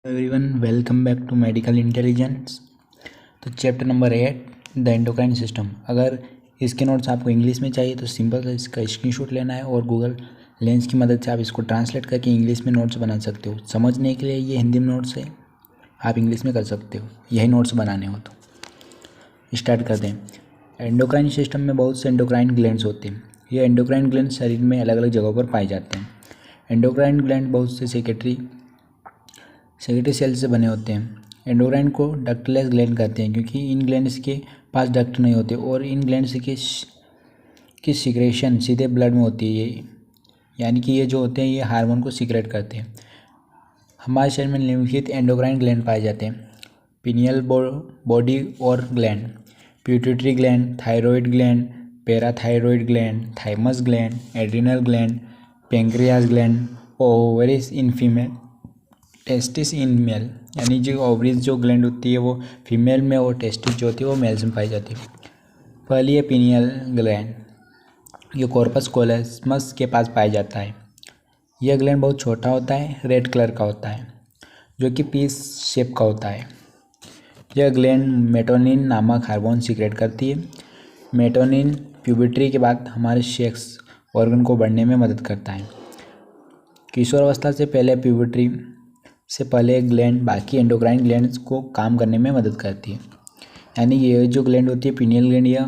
Everyone welcome back to medical intelligence. तो chapter number 8 the endocrine system. अगर इसके notes आपको इंग्लिश में चाहिए तो सिंपल से इसका स्क्रीनशॉट लेना है और गूगल लेंस की मदद से आप इसको ट्रांसलेट करके इंग्लिश में नोट्स बना सकते हो। समझने के लिए ये हिंदी में नोट्स है, आप इंग्लिश में कर सकते हो यही नोट्स बनाने हो। तो स्टार्ट करते हैं। एंडोक्राइन सिस्टम में बहुत से एंडोक्राइन ग्लैंड्स होते हैं। ये एंडोक्राइन ग्लैंड शरीर में अलग अलग जगहों पर पाए जाते हैं। एंडोक्राइन ग्लैंड बहुत से सेक्रेटरी सेल से बने होते हैं। एंडोक्राइन को डक्टलेस ग्लैंड कहते हैं क्योंकि इन ग्लैंड्स के पास डक्ट नहीं होते और इन ग्लैंड्स की सिक्रेशन सीधे ब्लड में होती है। यानी कि ये जो होते हैं ये हार्मोन को सीक्रेट करते हैं। हमारे शरीर में निम्नलिखित एंडोक्राइन ग्लैंड पाए जाते हैं: पिनियल बॉडी और gland, pituitary gland, thyroid gland, parathyroid gland, thymus gland, adrenal gland, pancreas gland, ovaries in female, testis in male. यानी जो ओवरीज जो ग्लैंड होती है वो फीमेल में और टेस्टिस जो होती है वो मेल्स में पाई जाती है। पहली है पिनियल ग्लैंड। ये कॉर्पस कोलोसमस के पास पाया जाता है। यह ग्लैंड बहुत छोटा होता है, रेड कलर का होता है, जो कि पीस शेप का होता है। यह ग्लैंड मेटोनिन नामक हार्मोन सीक्रेट करती है। मेटोनिन प्यूबर्टी के बाद हमारे सेक्स ऑर्गन को बढ़ने में मदद करता है। किशोरावस्था से पहले प्यूबर्टी से पहले ग्लैंड बाकी एंडोक्राइन ग्लैंड्स को काम करने में मदद करती है। यानी ये जो ग्लैंड होती है पिनियल ग्लैंड, यह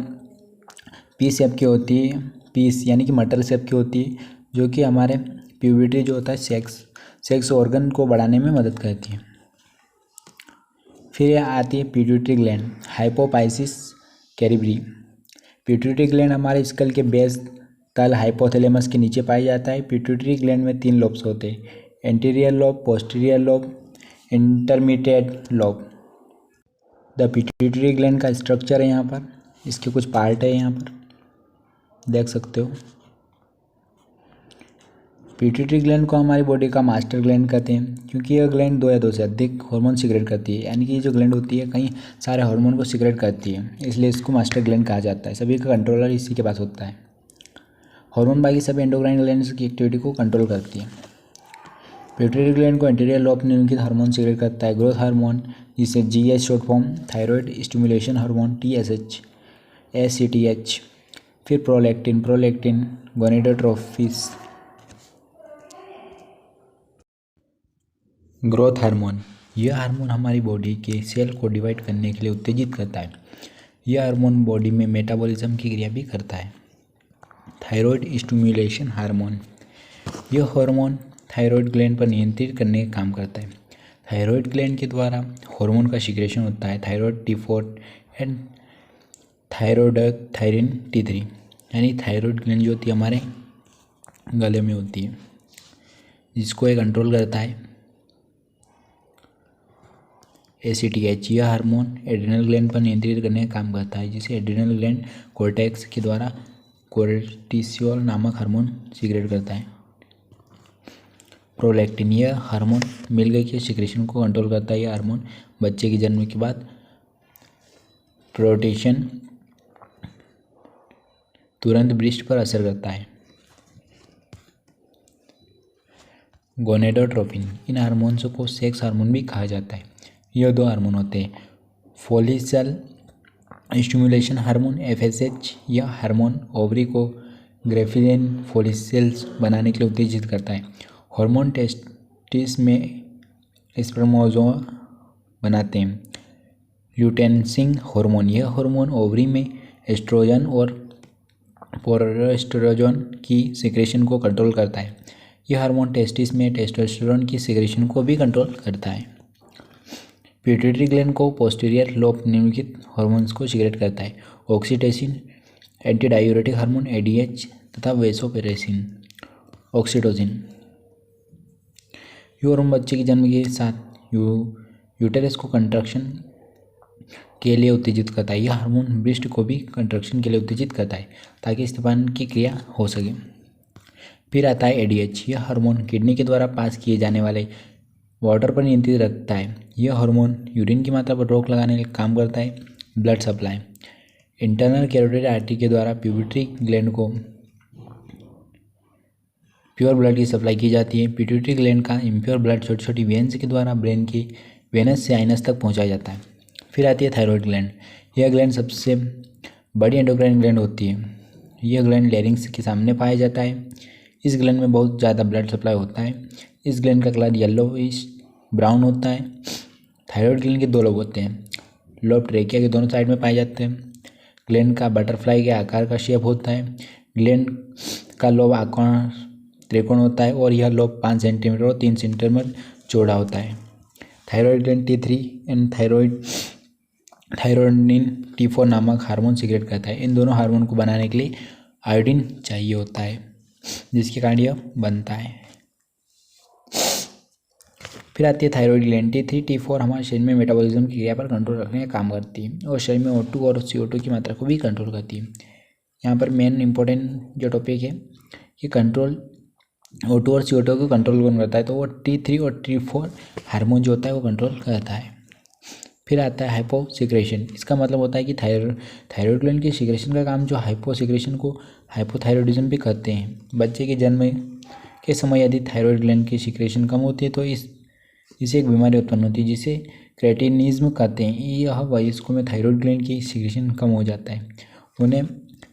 पी शेप की होती है, पीस यानी कि मटर शेप की होती है, जो कि हमारे प्यूबर्टी जो होता है सेक्स ऑर्गन को बढ़ाने में मदद करती है। फिर आती है पिट्यूटरी ग्लैंड, हाइपोफाइसिस कैरिब्री। पिट्यूटरी ग्लैंड हमारे स्कल के बेस तल हाइपोथैलेमस के नीचे पाया जाता है। पिट्यूटरी ग्लैंड में 3 लोब्स होते हैं: anterior lobe, posterior lobe, intermediate lobe. The pituitary gland का स्ट्रक्चर है यहाँ पर, इसके कुछ पार्ट है यहाँ पर देख सकते हो। पिट्यूटरी ग्लैंड को हमारी बॉडी का मास्टर ग्लैंड कहते हैं क्योंकि यह ग्लैंड 2 या 2 से अधिक हार्मोन सीक्रेट करती है। यानी कि ये जो ग्लैंड होती है कई सारे हार्मोन को सीक्रेट करती है, इसलिए इसको मास्टर ग्लैंड कहा जाता है। सभी का कंट्रोलर इसी के पास होता है। हार्मोन बाकी सभी एंडोक्राइन ग्लैंड्स की एक्टिविटी को कंट्रोल करती है। पिट्यूटरी ग्लैंड को एंटीरियर लोब निम्नलिखित हार्मोन सीक्रेट करता है: ग्रोथ हार्मोन जिसे GH short form, thyroid stimulation hormone TSH, ACTH, फिर प्रोलैक्टिन, गोनेडोट्रोफिस। ग्रोथ हार्मोन, यह हार्मोन हमारी बॉडी के सेल को डिवाइड करने के लिए उत्तेजित करता है। यह हार्मोन बॉडी में मेटाबॉलिज्म की क्रिया भी करता है। थायराइड स्टिमुलेशन हार्मोन, यह हार्मोन थायराइड ग्लैंड पर नियंत्रित करने का काम करता है। थायराइड ग्लैंड के द्वारा हार्मोन का सिक्रेशन होता है: थायराइड T4 एंड थायरोडोथायरिन T3। यानी थायराइड ग्लैंड जो होती है हमारे गले में होती है, जिसको ये कंट्रोल करता है ACTH। यह हार्मोन एड्रिनल ग्लैंड पर नियंत्रित करने का काम करता है, जिसे एड्रिनल ग्लैंड कोर्टेक्स के द्वारा कोर्टिसोल नामक हार्मोन सीक्रेट करता है। प्रोलैक्टिन, यह हार्मोन मिल्क के सिक्रेशन को कंट्रोल करता है। यह हार्मोन बच्चे के जन्म के बाद प्रोटेशन तुरंत ब्रेस्ट पर असर करता है। गोनेडोट्रोपिन, इन हार्मोन्स को सेक्स हार्मोन भी कहा जाता है। यह 2 हार्मोन होते हैं: फोलिकल स्टिमुलेशन हार्मोन FSH। यह हार्मोन ओवरी को ग्रेफिलिन फोलिकल्स बनाने के लिए उत्तेजित करता है। हार्मोन टेस्टिस में स्पर्मोजोआ बनाते हैं। ल्यूटेन्सिंग हार्मोन, यह हार्मोन ओवरी में एस्ट्रोजन और प्रोजेस्टेरोन की सिक्रेशन को कंट्रोल करता है। यह हार्मोन टेस्टिस में टेस्टोस्टेरोन की सिक्रेशन को भी कंट्रोल करता है। पिट्यूटरी ग्लैंड को पोस्टीरियर लोब निम्नलिखित हार्मोन्स को सीक्रेट करता है: ऑक्सीटोसिन, एंटीडायूरेटिक हार्मोन ADH तथा वेसोप्रेसिन, ऑक्सीटोसिन। यह हार्मोन बच्चे के जन्म के साथ यूटेरस को कंट्रक्शन के लिए उत्तेजित करता है। यह हार्मोन ब्रेस्ट को भी कंट्रक्शन के लिए उत्तेजित करता है ताकि स्तनपान की क्रिया हो सके। फिर आता है ADH, यह हार्मोन किडनी के द्वारा पास किए जाने वाले वाटर पर नियंत्रित रखता है। यह हार्मोन यूरिन की मात्रा पर रोक लगाने का काम करता है। Blood supply, internal carotid artery के द्वारा पिट्यूटरी ग्लैंड को प्योर ब्लड की सप्लाई की जाती है। पिट्यूटरी ग्लैंड का इम्प्योर ब्लड छोटी छोटी वेन्स के द्वारा ब्रेन की वेनस से आइनस तक पहुंचाया जाता है। फिर आती है थायराइड ग्लैंड। यह ग्लैंड सबसे बड़ी एंडोक्राइन ग्लैंड होती है। यह ग्लैंड लैरिंक्स के सामने पाया जाता है। इस ग्लैंड में बहुत ज़्यादा ब्लड सप्लाई होता है। इस ग्लैंड का कलर येलोइश ब्राउन होता है। थायराइड ग्लैंड के दो लोब होते हैं। लोब ट्रेकिया के दोनों साइड में पाए जाते हैं। ग्लैंड का बटरफ्लाई के आकार का शेप होता है। ग्लैंड का लोब आकार त्रिकोण होता है और यह लोब 5 सेंटीमीटर और 3 सेंटीमीटर चौड़ा होता है। Thyroid gland T3 and thyronine T4 नामक हार्मोन सीक्रेट करता है। इन दोनों हार्मोन को बनाने के लिए आयोडीन चाहिए होता है, जिसके कारण यह बनता है। फिर आती है थायराइड ग्लैंड T3 T4 हमारे शरीर में मेटाबॉलिज्म की क्रिया पर कंट्रोल रखने का काम करती है और शरीर में O2 और CO2 की मात्रा को भी कंट्रोल करती है। यहाँ पर मेन इंपॉर्टेंट जो टॉपिक है कि कंट्रोल O2 और CO2 को कंट्रोल कौन करता है, तो वो T3 और T4 हार्मोन जो होता है वो कंट्रोल करता है। फिर आता है हाइपोसिक्रेशन। इसका मतलब होता है कि थायराइड ग्लैंड की सिक्रेशन का काम जो हाइपोसिक्रेशन को हाइपोथायरॉयडिज्म भी कहते हैं। बच्चे के जन्म के समय यदि थायराइड ग्लैंड की सिक्रेशन कम होती है तो इससे एक बीमारी उत्पन्न होती है जिसे क्रेटिनिज्म कहते हैं। यह वयस्कों में थायराइड ग्लैंड की सिक्रेशन कम हो जाता है, उन्हें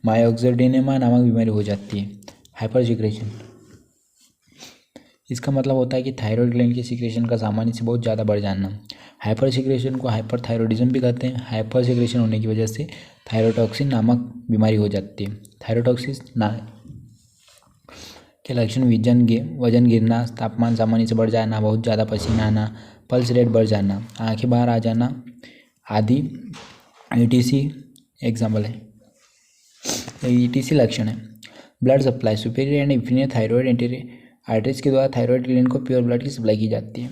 मायोक्सिडेनेमा नामक बीमारी हो जाती है। हाइपर सिक्रेशन, इसका मतलब होता है कि थायराइड ग्लैंड की सिक्रेशन का सामान्य से बहुत ज़्यादा बढ़ जाना। हाइपर सिक्रेशन को हाइपरथायरॉयडिज्म भी कहते हैं। हाइपर सिक्रेशन होने की वजह से थायरोटॉक्सिन नामक बीमारी हो जाती है। थायरोटॉक्सिन के लक्षण वजन गिरना, तापमान सामान्य से बढ़ जाना, बहुत ज़्यादा पसीना आना, पल्स रेट बढ़ जाना, आंखें बाहर आ जाना आदि ETC एग्जाम्पल है, ETC लक्षण है। Blood supply superior and inferior thyroid arteries के द्वारा थायराइड ग्लैंड को प्योर ब्लड की सप्लाई की जाती है।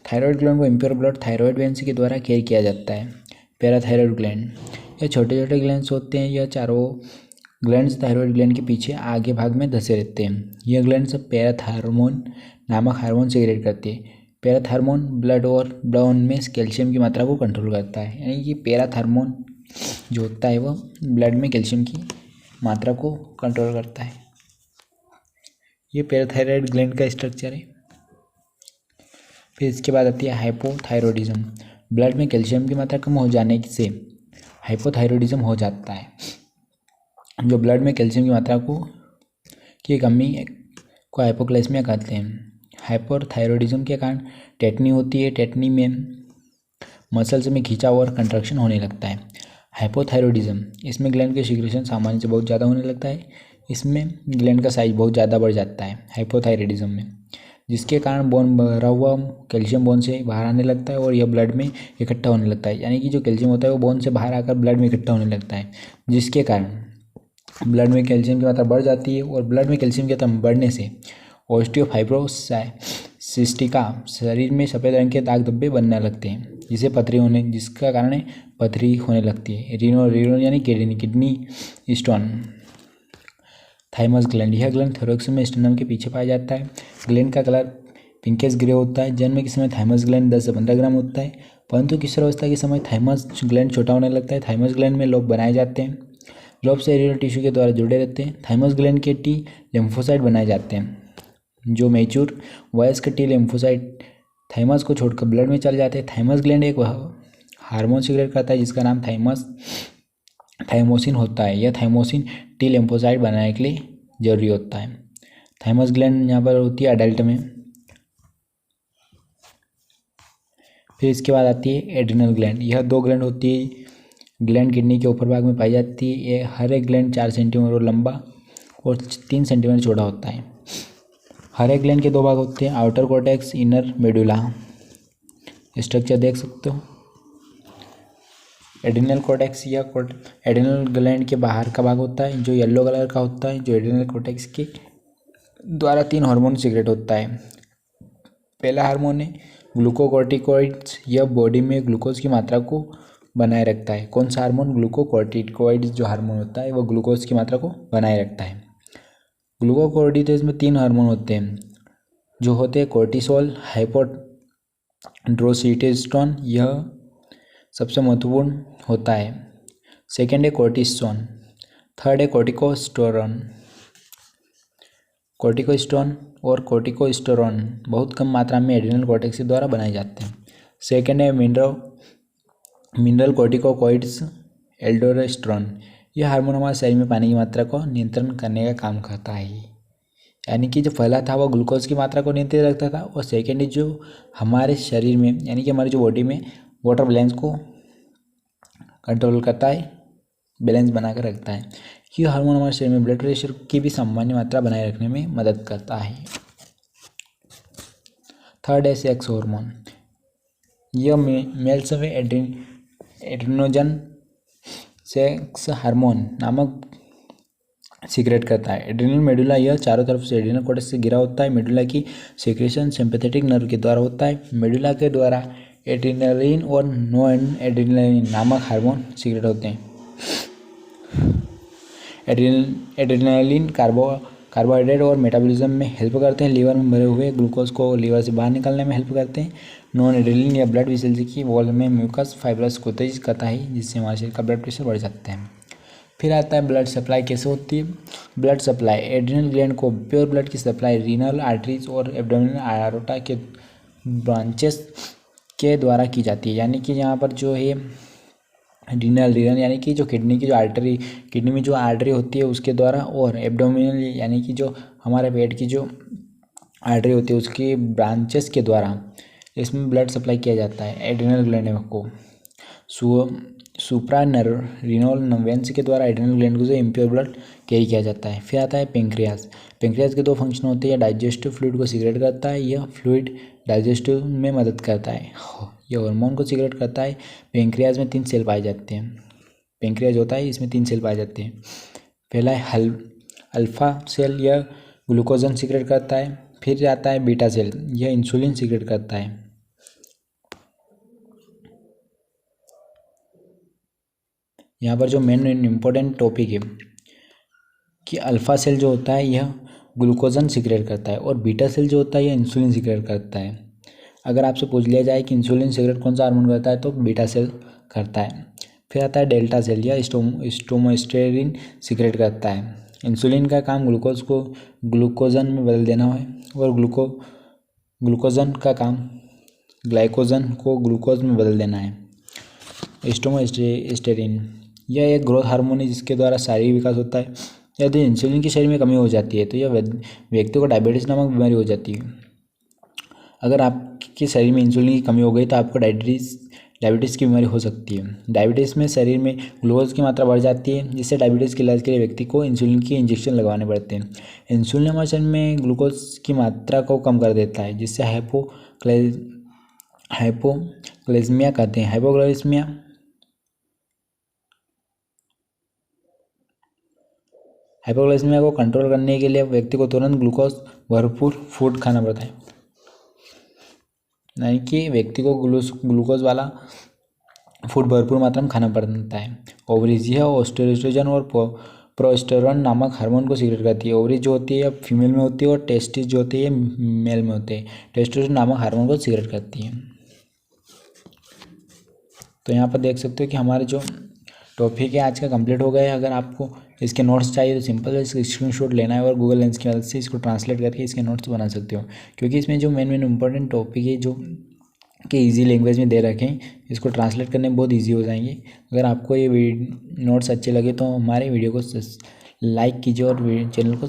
थायराइड ग्लैंड को इम्प्योर ब्लड थायराइड वेन्स के द्वारा केयर किया जाता है। पैराथायराइड ग्लैंड, यह छोटे छोटे ग्लैंड्स होते हैं। यह चारों ग्लैंड्स थायराइड ग्लैंड के पीछे आगे भाग में धसे रहते हैं। यह ग्लैंड्स पैराथार्मोन नामक हार्मोन सीक्रेट करते हैं। पैराथार्मोन ब्लड और ब्लड में कैल्शियम की मात्रा को कंट्रोल करता है, यानी कि पैराथार्मोन जो होता है वह ब्लड में कैल्शियम की मात्रा को कंट्रोल करता है। ये पैराथायराइड ग्लैंड का स्ट्रक्चर है। फिर इसके बाद आती है हाइपोथायरॉयडिज्म। ब्लड में कैल्शियम की मात्रा कम हो जाने से हाइपोथायरॉयडिज्म हो जाता है। जो ब्लड में कैल्शियम की मात्रा की कमी को हाइपोक्लाइसेमिया कहते हैं। हाइपोथायरॉयडिज्म के कारण टेटनी होती है। टेटनी में मसल्स में खिंचाव और कंट्रक्शन होने लगता है। हाइपोथायरॉयडिज्म, इसमें ग्लैंड के सिक्रेशन सामान्य से बहुत ज़्यादा होने लगता है। इसमें ग्लैंड का साइज बहुत ज़्यादा बढ़ जाता है हाइपोथायरॉयडिज्म में, जिसके कारण बोन भरा हुआ कैल्शियम बोन से बाहर आने लगता है और यह ब्लड में इकट्ठा होने लगता है। यानी कि जो कैल्शियम होता है वो बोन से बाहर आकर ब्लड में इकट्ठा होने लगता है, जिसके कारण ब्लड में कैल्शियम की मात्रा बढ़ जाती है। और ब्लड में कैल्शियम की मात्रा बढ़ने से ऑस्टियोफाइब्रोसिस्टिका, शरीर में सफ़ेद रंग के दाग धब्बे बनने लगते हैं, जिसका कारण पथरी होने लगती है। रीनो यानी किडनी स्टोन। थाइमस ग्लैंड, यह ग्लैंड थोरैक्स में स्टर्नम के पीछे पाया जाता है। ग्लैंड का कलर पिंकेस ग्रे होता है। जन्म के समय थाइमस ग्लैंड 10 से 15 ग्राम होता है, परंतु किशोरावस्था के समय थाइमस ग्लैंड छोटा होने लगता है। थाइमस ग्लैंड में लोब बनाए जाते हैं। लोब से एरियल टिश्यू के द्वारा जुड़े रहते हैं। थाइमस ग्लैंड के टी लिम्फोसाइट बनाए जाते हैं। जो मैच्योर वयस्क टी लिम्फोसाइट थाइमस को छोड़कर ब्लड में चले जाते हैं। थाइमस ग्लैंड एक हार्मोन सीक्रेट करता है जिसका नाम थाइमोसिन होता है। यह थाइमोसिन टी लिम्फोसाइट बनाने के लिए जरूरी होता है। थाइमस ग्लैंड यहाँ पर होती है अडल्ट में। फिर इसके बाद आती है एड्रिनल ग्लैंड। यह 2 ग्लैंड होती है। ग्लैंड किडनी के ऊपर भाग में पाई जाती है। ये हर एक ग्लैंड 4 सेंटीमीटर लंबा और 3 सेंटीमीटर चौड़ा होता है। हर एक ग्लैंड के 2 भाग होते हैं, outer cortex, inner medulla. Structure देख सकते हो। एड्रिनल कॉर्टेक्स, यह एड्रिनल ग्लैंड के बाहर का भाग होता है जो येलो कलर का होता है, जो एड्रिनल कॉर्टेक्स के द्वारा 3 हार्मोन सीक्रेट होता है। पहला हार्मोन है ग्लूकोकॉर्टिकॉइड्स। यह बॉडी में ग्लूकोज की मात्रा को बनाए रखता है। कौन सा हार्मोन? ग्लूकोकॉर्टिकॉइड्स जो हार्मोन होता है वह ग्लूकोज की मात्रा को बनाए रखता है। ग्लूकोकॉर्टिकॉइड्स में 3 हार्मोन होते हैं जो होते हैं कोर्टिसोल, हाइपोड्रोसिटेस्टोन, यह सबसे महत्वपूर्ण होता है। सेकेंड है कोर्टिसोन, थर्ड है कोर्टिकोस्टेरोन। कोर्टिकोस्टेरोन और कोर्टिकोस्टेरोन बहुत कम मात्रा में एड्रिनल कॉर्टेक्स द्वारा बनाए जाते हैं। सेकेंड है मिनरल कोर्टिकोइड्स एल्डोस्टेरोन। यह हार्मोन हमारे शरीर में पानी की मात्रा को नियंत्रण करने का काम करता है, यानी कि जो पहला था वो ग्लूकोज की मात्रा को नियंत्रित रखता था, और सेकेंड जो हमारे शरीर में यानी कि हमारी जो बॉडी में वाटर बैलेंस को कंट्रोल करता है, बैलेंस बना कर रखता है। ये हार्मोन हमारे शरीर में ब्लड प्रेशर की भी सामान्य मात्रा बनाए रखने में मदद करता है। थर्ड है सेक्स हार्मोन। यह मेल्स में एड्रेनोजन सेक्स हार्मोन नामक सीक्रेट करता है। एड्रिनल मेडुला यह चारों तरफ से एड्रिनल कॉर्टेक्स से घिरा होता है। मेडुला की सीक्रेशन सिंपैथेटिक नर्व के द्वारा होता है। मेडुला के द्वारा एड्रिनलिन और नॉन एड्रिनलिन नामक हार्मोन सीक्रेट होते हैं। एड्रिनलिन कार्बोहाइड्रेट और मेटाबॉलिज्म में हेल्प करते हैं। लीवर में भरे हुए ग्लूकोज को लीवर से बाहर निकालने में हेल्प करते हैं। नॉन एड्रिनलिन या ब्लड वेसल्स की वॉल में म्यूकस फाइब्रस को तेज करता है, जिससे हमारे शरीर का ब्लड प्रेशर बढ़ जाता है। फिर आता है ब्लड सप्लाई कैसे होती है। ब्लड सप्लाई एड्रिनल ग्लैंड को प्योर ब्लड की सप्लाई रीनल आर्टरीज और एब्डोमिनल आयोटा के ब्रांचेस के द्वारा की जाती है, यानी कि यहाँ पर जो है रीनल यानी कि जो किडनी की जो आर्टरी, किडनी में जो आर्टरी होती है उसके द्वारा, और एब्डोमिनल यानी कि जो हमारे पेट की जो आर्टरी होती है उसकी ब्रांचेस के द्वारा इसमें ब्लड सप्लाई किया जाता है एड्रिनल ग्लैंड को। सुप्रानरीनल वेंस के द्वारा एड्रिनल ग्लैंड को से इम्प्योर ब्लड कैरी किया जाता है। फिर आता है पेंक्रियाज। पेंक्रियाज के दो फंक्शन होते हैं। डाइजेस्टिव फ्लूइड को सीक्रेट करता है, यह फ्लूइड डाइजेस्टिव में मदद करता है। यह हार्मोन को सीक्रेट करता है। पेंक्रियाज में 3 सेल पाए जाते हैं। पेंक्रियाज होता है, इसमें 3 सेल पाए जाते हैं। पहला है अल्फा सेल, यह ग्लूकोजन सीक्रेट करता है। फिर आता है बीटा सेल, यह इंसुलिन सीक्रेट करता है। यहाँ पर जो मेन इम्पोर्टेंट टॉपिक है कि अल्फ़ा सेल जो होता है यह ग्लूकोजन सीक्रेट करता है, और बीटा सेल जो होता है यह इंसुलिन सीक्रेट करता है। अगर आपसे पूछ लिया जाए कि इंसुलिन सीक्रेट कौन सा हार्मोन करता है तो बीटा सेल करता है। फिर आता है डेल्टा सेल, यह स्टोमोस्टेरिन सीक्रेट करता है। इंसुलिन का काम ग्लूकोज को ग्लूकोजन में बदल देना है, और ग्लूकोजन का काम ग्लाइकोजन को ग्लूकोज में बदल देना है। स्टोमोस्टेरिन यह एक ग्रोथ हार्मोन है जिसके द्वारा शारीरिक विकास होता है। यदि इंसुलिन की शरीर में कमी हो जाती है तो यह व्यक्ति को डायबिटीज़ नामक बीमारी हो जाती है। अगर आपके शरीर में इंसुलिन की कमी हो गई तो आपको डायबिटीज़ की बीमारी हो सकती है। डायबिटीज़ में शरीर में ग्लूकोज की मात्रा बढ़ जाती है, जिससे डायबिटीज़ के इलाज के लिए व्यक्ति को इंसुलिन की इंजेक्शन लगवाने पड़ते हैं। इंसुलिन हमारे शरीर में ग्लूकोज की मात्रा को कम कर देता है, जिससे हाइपोग्लाइसेमिया कहते हैं। हाइपोग्लाइसेमिया को कंट्रोल करने के लिए व्यक्ति को तुरंत ग्लूकोज भरपूर फूड खाना पड़ता है, यानी कि व्यक्ति को ग्लूकोज वाला फूड भरपूर मात्रा में खाना पड़ता है। ओवरीज यह एस्ट्रोजन और प्रोजेस्टेरोन नामक हार्मोन को सीक्रेट करती है। ओवरीज जो होती है फीमेल में होती है, और टेस्टिस जो होती है मेल में होते हैं। टेस्टोस्टेरोन नामक हार्मोन को सीक्रेट करती है। तो यहाँ पर देख सकते हो कि हमारे जो टॉपिक है आज का कंप्लीट हो गया है। अगर आपको इसके नोट्स चाहिए तो सिंपल है, इसका स्क्रीनशॉट लेना है और गूगल लेंस की मदद से इसको ट्रांसलेट करके इसके नोट्स बना सकते हो, क्योंकि इसमें जो मेन इंपॉर्टेंट टॉपिक है जो कि इजी लैंग्वेज में दे रखे हैं, इसको ट्रांसलेट करने में बहुत इजी हो जाएंगे। अगर आपको ये नोट्स अच्छे लगे तो हमारे वीडियो को लाइक कीजिए और चैनल को